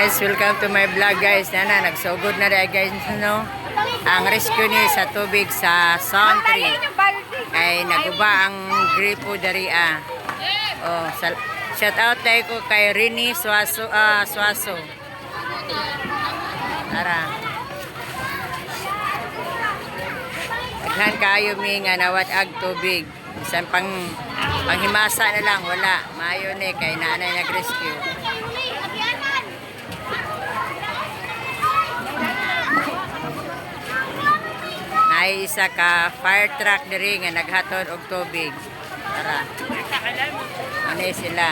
guys, welcome to my vlog guys. Nagsugod na rin guys no. Ang rescue ni sa tubig sa Sound Tree. Ay naguba ang gripo dari Oh, shout out tayo ko kay Rini Suaso. Tara. Aghan kayo mi nga nawat ag tubig. Isang panghimasa na lang wala. Mayo ni kay nanay nag-rescue. Ay isa ka fire truck diri nga naghatod og tubig. Tara. Ano sila?